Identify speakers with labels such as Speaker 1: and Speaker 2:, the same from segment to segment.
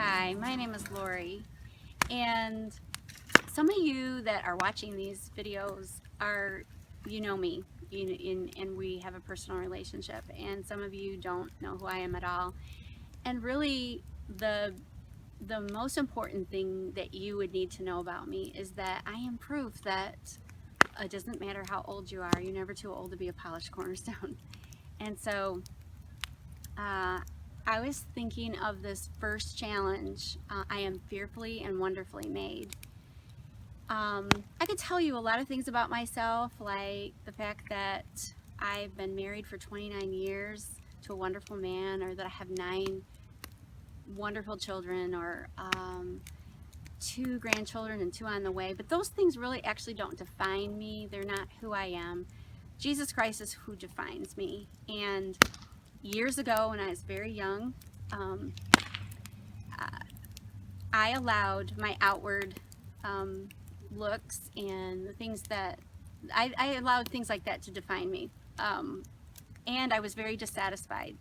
Speaker 1: Hi, my name is Lori, and some of you that are watching these videos are, you know me, and we have a personal relationship, and some of you don't know who I am at all. And really, the most important thing that you would need to know about me is that I am proof that it doesn't matter how old you are, you're never too old to be a polished cornerstone. And so, uh, I was thinking of this first challenge. I am fearfully and wonderfully made. I could tell you a lot of things about myself, like the fact that I've been married for 29 years to a wonderful man, or that I have 9 wonderful children, or 2 grandchildren and 2 on the way. But those things really actually don't define me. They're not who I am. Jesus Christ is who defines me. And years ago, when I was very young, um, I allowed my outward um, looks and the things that I allowed things like that to define me. Um, and I was very dissatisfied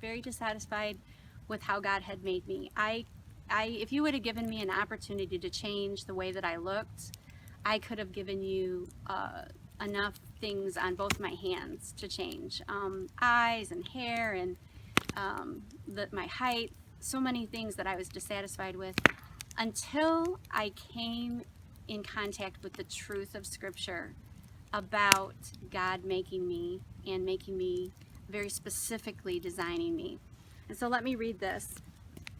Speaker 1: with how God had made me. If you would have given me an opportunity to change the way that I looked, I could have given you enough things on both my hands to change, eyes and hair and my height, so many things that I was dissatisfied with until I came in contact with the truth of Scripture about God making me and making me very specifically designing me. And so let me read this.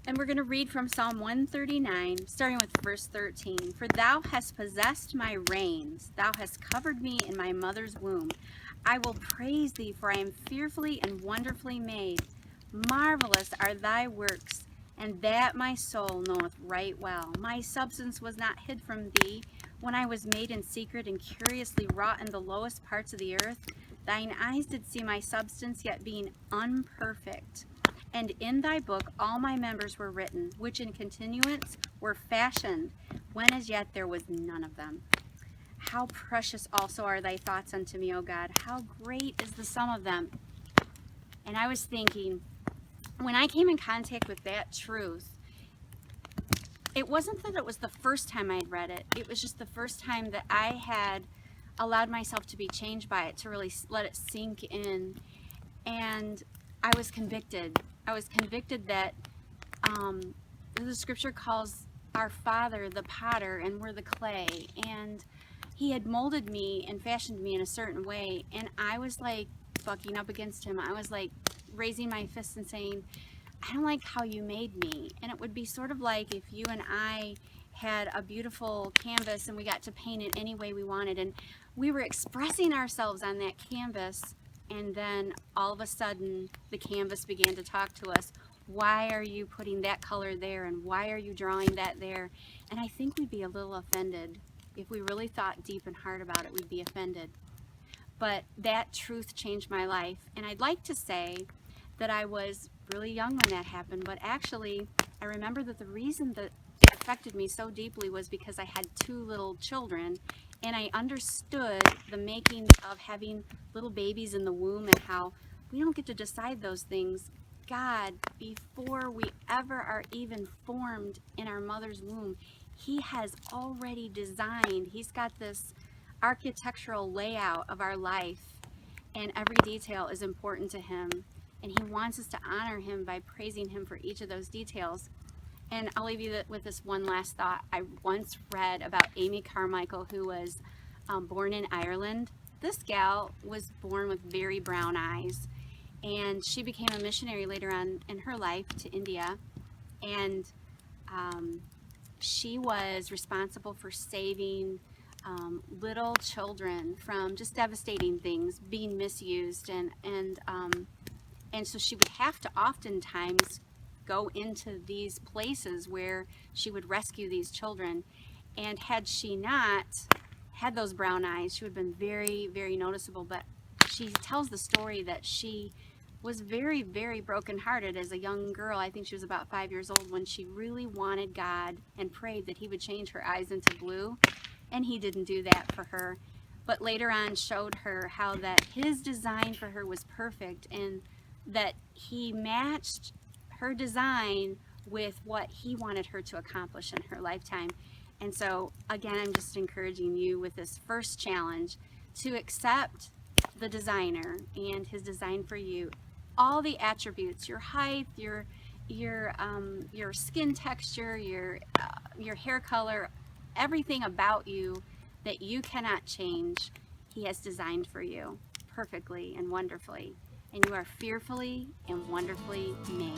Speaker 1: And we're going to read from Psalm 139, starting with verse 13. For thou hast possessed my reins, thou hast covered me in my mother's womb. I will praise thee, for I am fearfully and wonderfully made. Marvelous are thy works, and that my soul knoweth right well. My substance was not hid from thee when I was made in secret and curiously wrought in the lowest parts of the earth. Thine eyes did see my substance, yet being unperfect. And in thy book all my members were written, which in continuance were fashioned, when as yet there was none of them. How precious also are thy thoughts unto me, O God! How great is the sum of them! And I was thinking, when I came in contact with that truth, it wasn't that it was the first time I'd read it. It was just the first time that I had allowed myself to be changed by it, to really let it sink in. And I was convicted. I was convicted that the scripture calls our Father the potter and we're the clay. And he had molded me and fashioned me in a certain way. And I was like bucking up against him. I was like raising my fists and saying, I don't like how you made me. And it would be sort of like if you and I had a beautiful canvas and we got to paint it any way we wanted. And we were expressing ourselves on that canvas. And then all of a sudden, the canvas began to talk to us. Why are you putting that color there? And why are you drawing that there? And I think we'd be a little offended. If we really thought deep and hard about it, we'd be offended. But that truth changed my life. And I'd like to say that I was really young when that happened, but actually I remember that the reason that it affected me so deeply was because I had 2 little children, and I understood the makings of having little babies in the womb and how we don't get to decide those things. God, before we ever are even formed in our mother's womb, he has already designed. He's got this architectural layout of our life, and every detail is important to him. And he wants us to honor him by praising him for each of those details. And I'll leave you with this one last thought. I once read about Amy Carmichael, who was born in Ireland. This gal was born with very brown eyes, and she became a missionary later on in her life to India. And she was responsible for saving little children from just devastating things, being misused, and so she would have to oftentimes go into these places where she would rescue these children. And had she not had those brown eyes, she would have been very, very noticeable. But she tells the story that she was very, very brokenhearted as a young girl. I think she was about 5 years old when she really wanted God and prayed that he would change her eyes into blue. And he didn't do that for her. But later on showed her how that his design for her was perfect, and that he matched her design with what He wanted her to accomplish in her lifetime. And so, again, I'm just encouraging you with this first challenge to accept the designer and His design for you. All the attributes, your height, your skin texture, your hair color, everything about you that you cannot change, He has designed for you perfectly and wonderfully. And you are fearfully and wonderfully made.